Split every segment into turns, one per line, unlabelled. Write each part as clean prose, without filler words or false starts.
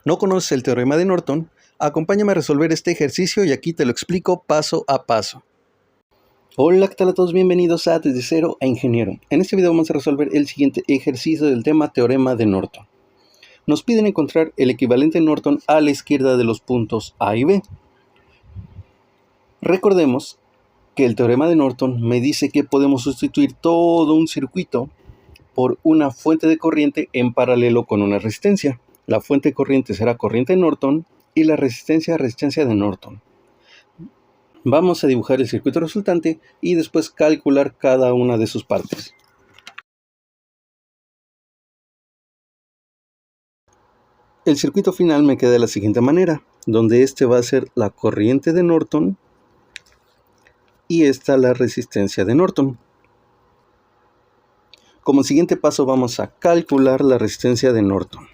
¿No conoces el teorema de Norton? Acompáñame a resolver este ejercicio y aquí te lo explico paso a paso. Hola, ¿qué tal a todos? Bienvenidos a Desde Cero a Ingeniero. En este video vamos a resolver el siguiente ejercicio del tema teorema de Norton. Nos piden encontrar el equivalente Norton a la izquierda de los puntos A y B. Recordemos que el teorema de Norton me dice que podemos sustituir todo un circuito por una fuente de corriente en paralelo con una resistencia. La fuente de corriente será corriente Norton y la resistencia de Norton. Vamos a dibujar el circuito resultante y después calcular cada una de sus partes. El circuito final me queda de la siguiente manera, donde este va a ser la corriente de Norton y esta la resistencia de Norton. Como siguiente paso vamos a calcular la resistencia de Norton.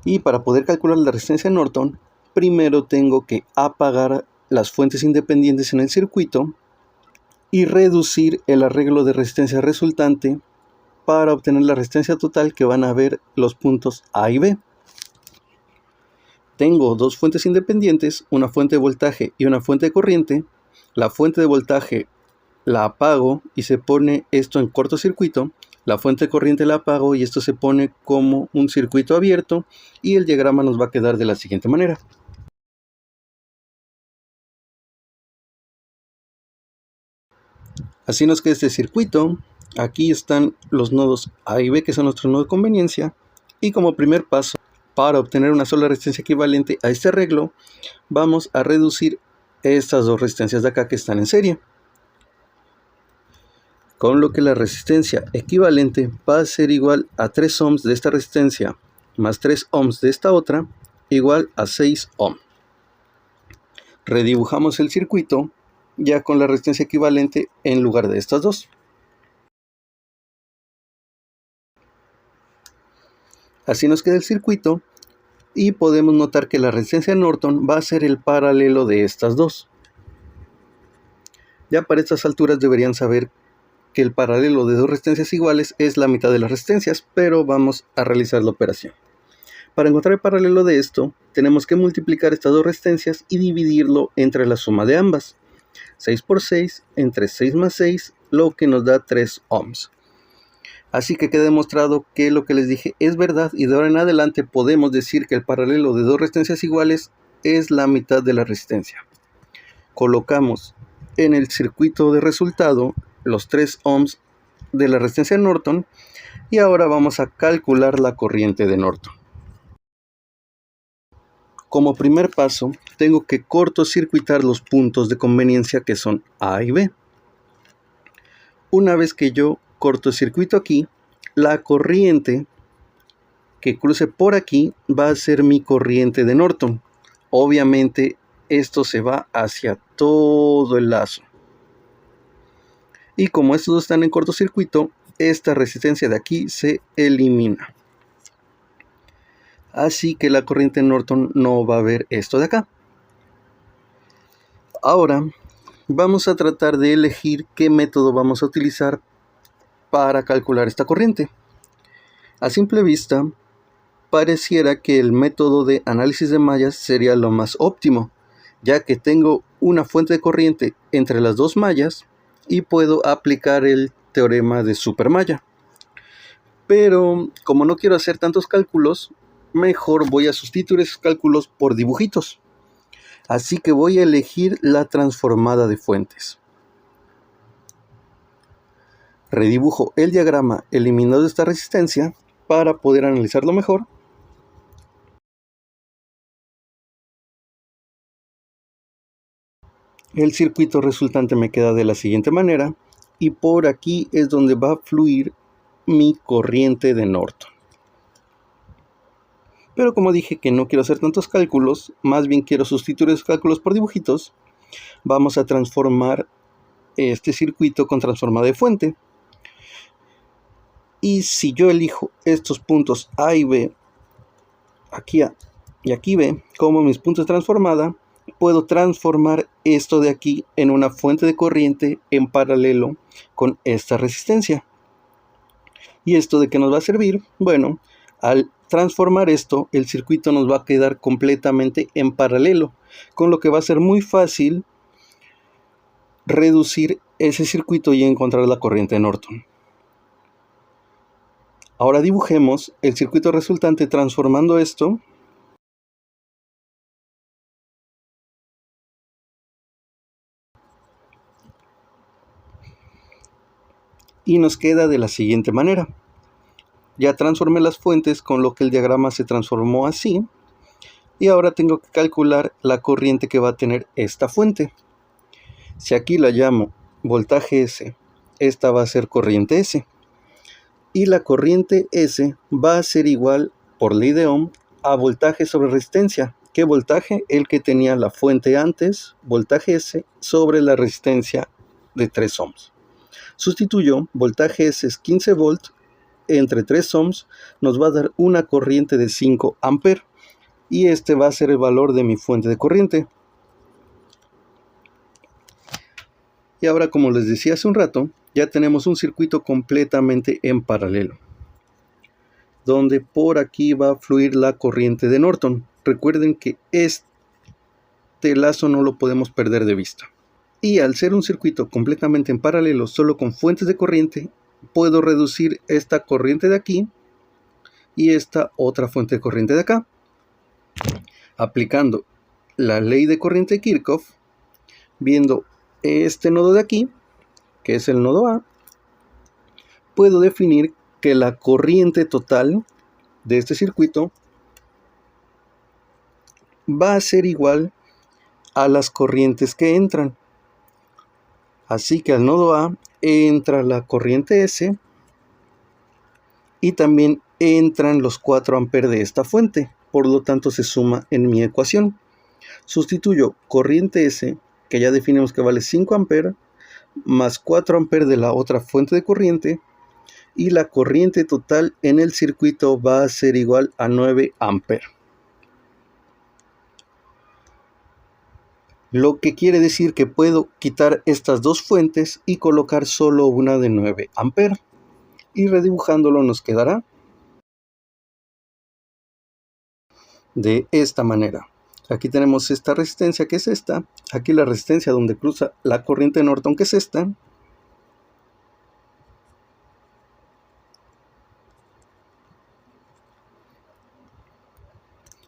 Y para poder calcular la resistencia de Norton, primero tengo que apagar las fuentes independientes en el circuito y reducir el arreglo de resistencia resultante para obtener la resistencia total que van a ver los puntos A y B. Tengo dos fuentes independientes, una fuente de voltaje y una fuente de corriente. La fuente de voltaje la apago y se pone esto en cortocircuito. La fuente de corriente la apago y esto se pone como un circuito abierto y el diagrama nos va a quedar de la siguiente manera. Así nos queda este circuito. Aquí están los nodos A y B que son nuestros nodos de conveniencia y como primer paso para obtener una sola resistencia equivalente a este arreglo vamos a reducir estas dos resistencias de acá que están en serie. Con lo que la resistencia equivalente va a ser igual a 3 ohms de esta resistencia más 3 ohms de esta otra, igual a 6 ohms. Redibujamos el circuito ya con la resistencia equivalente en lugar de estas dos. Así nos queda el circuito y podemos notar que la resistencia de Norton va a ser el paralelo de estas dos. Ya para estas alturas deberían saber que el paralelo de dos resistencias iguales es la mitad de las resistencias, pero vamos a realizar la operación. Para encontrar el paralelo de esto, tenemos que multiplicar estas dos resistencias y dividirlo entre la suma de ambas. 6 por 6 entre 6 más 6, lo que nos da 3 ohms. Así que queda demostrado que lo que les dije es verdad y de ahora en adelante podemos decir que el paralelo de dos resistencias iguales es la mitad de la resistencia. Colocamos en el circuito de resultado los 3 ohms de la resistencia de Norton y ahora vamos a calcular la corriente de Norton. Como primer paso tengo que cortocircuitar los puntos de conveniencia que son A y B. Una vez que yo cortocircuito aquí, la corriente que cruce por aquí va a ser mi corriente de Norton. Obviamente esto se va hacia todo el lazo. Y como estos dos están en cortocircuito, esta resistencia de aquí se elimina. Así que la corriente Norton no va a ver esto de acá. Ahora vamos a tratar de elegir qué método vamos a utilizar para calcular esta corriente. A simple vista, pareciera que el método de análisis de mallas sería lo más óptimo, ya que tengo una fuente de corriente entre las dos mallas y puedo aplicar el teorema de supermalla. Pero como no quiero hacer tantos cálculos, mejor voy a sustituir esos cálculos por dibujitos. Así que voy a elegir la transformada de fuentes. Redibujo el diagrama eliminando esta resistencia para poder analizarlo mejor. El circuito resultante me queda de la siguiente manera y por aquí es donde va a fluir mi corriente de Norton. Pero como dije que no quiero hacer tantos cálculos, más bien quiero sustituir esos cálculos por dibujitos, vamos a transformar este circuito con transformada de fuente. Y si yo elijo estos puntos A y B, aquí A y aquí B, como mis puntos de transformada, puedo transformar esto de aquí en una fuente de corriente en paralelo con esta resistencia. ¿Y esto de qué nos va a servir? Bueno, al transformar esto, el circuito nos va a quedar completamente en paralelo, con lo que va a ser muy fácil reducir ese circuito y encontrar la corriente de Norton. Ahora dibujemos el circuito resultante transformando esto y nos queda de la siguiente manera. Ya transformé las fuentes, con lo que el diagrama se transformó así, y ahora tengo que calcular la corriente que va a tener esta fuente. Si aquí la llamo voltaje S, esta va a ser corriente S, y la corriente S va a ser igual, por ley de Ohm, a voltaje sobre resistencia. ¿Qué voltaje? El que tenía la fuente antes, voltaje S, sobre la resistencia de 3 ohms. Sustituyo, voltaje S es 15 volts, entre 3 ohms nos va a dar una corriente de 5 amperes, y este va a ser el valor de mi fuente de corriente. Y ahora, como les decía hace un rato, ya tenemos un circuito completamente en paralelo, donde por aquí va a fluir la corriente de Norton. Recuerden que este lazo no lo podemos perder de vista. Y al ser un circuito completamente en paralelo, solo con fuentes de corriente, puedo reducir esta corriente de aquí y esta otra fuente de corriente de acá. Aplicando la ley de corriente de Kirchhoff, viendo este nodo de aquí, que es el nodo A, puedo definir que la corriente total de este circuito va a ser igual a las corrientes que entran. Así que al nodo A entra la corriente S y también entran los 4 amperes de esta fuente. Por lo tanto, se suma en mi ecuación. Sustituyo corriente S, que ya definimos que vale 5 amperes, más 4 amperes de la otra fuente de corriente, y la corriente total en el circuito va a ser igual a 9 amperes. Lo que quiere decir que puedo quitar estas dos fuentes y colocar solo una de 9 amperes. Y redibujándolo nos quedará de esta manera. Aquí tenemos esta resistencia, que es esta. Aquí la resistencia donde cruza la corriente de Norton, que es esta.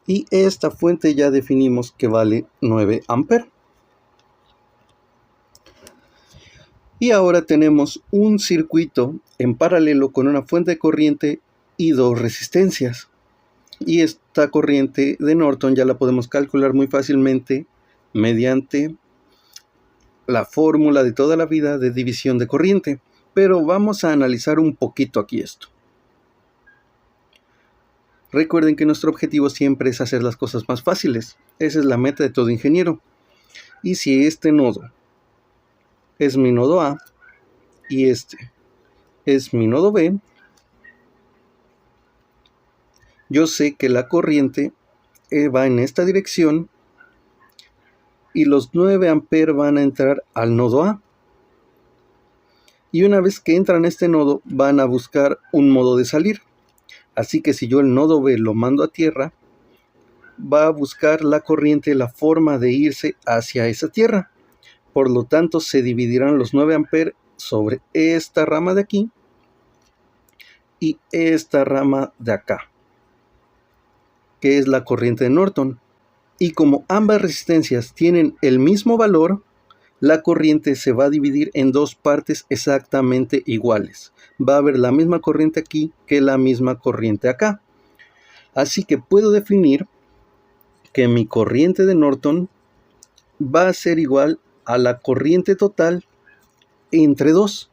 Y esta fuente ya definimos que vale 9 amperes. Y ahora tenemos un circuito en paralelo con una fuente de corriente y dos resistencias. Y esta corriente de Norton ya la podemos calcular muy fácilmente mediante la fórmula de toda la vida de división de corriente. Pero vamos a analizar un poquito aquí esto. Recuerden que nuestro objetivo siempre es hacer las cosas más fáciles. Esa es la meta de todo ingeniero. Y si este nodo es mi nodo A y este es mi nodo B, yo sé que la corriente va en esta dirección y los 9 amperes van a entrar al nodo A. Y una vez que entran a este nodo, van a buscar un modo de salir. Así que si yo el nodo B lo mando a tierra, va a buscar la corriente la forma de irse hacia esa tierra. Por lo tanto, se dividirán los 9 amperes sobre esta rama de aquí y esta rama de acá, que es la corriente de Norton. Y como ambas resistencias tienen el mismo valor, la corriente se va a dividir en dos partes exactamente iguales. Va a haber la misma corriente aquí que la misma corriente acá. Así que puedo definir que mi corriente de Norton va a ser igual a la corriente total entre 2.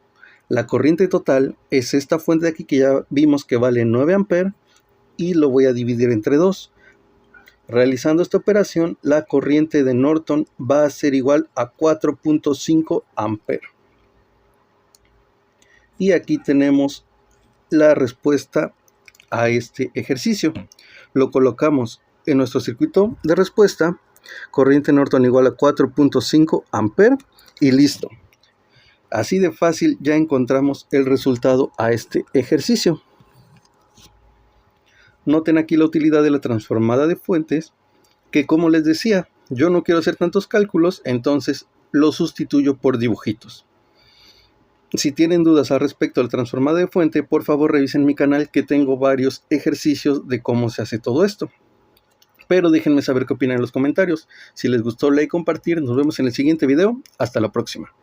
La corriente total es esta fuente de aquí que ya vimos que vale 9 amperes y lo voy a dividir entre 2. Realizando esta operación, la corriente de Norton va a ser igual a 4.5 amperes. Y aquí tenemos la respuesta a este ejercicio. Lo colocamos en nuestro circuito de respuesta. Corriente Norton igual a 4.5 amperes y listo. Así de fácil ya encontramos el resultado a este ejercicio. Noten aquí la utilidad de la transformada de fuentes, que como les decía, yo no quiero hacer tantos cálculos, entonces lo sustituyo por dibujitos. Si tienen dudas al respecto de la transformada de fuente, por favor revisen mi canal, que tengo varios ejercicios de cómo se hace todo esto. Pero déjenme saber qué opinan en los comentarios. Si les gustó, like y compartir. Nos vemos en el siguiente video. Hasta la próxima.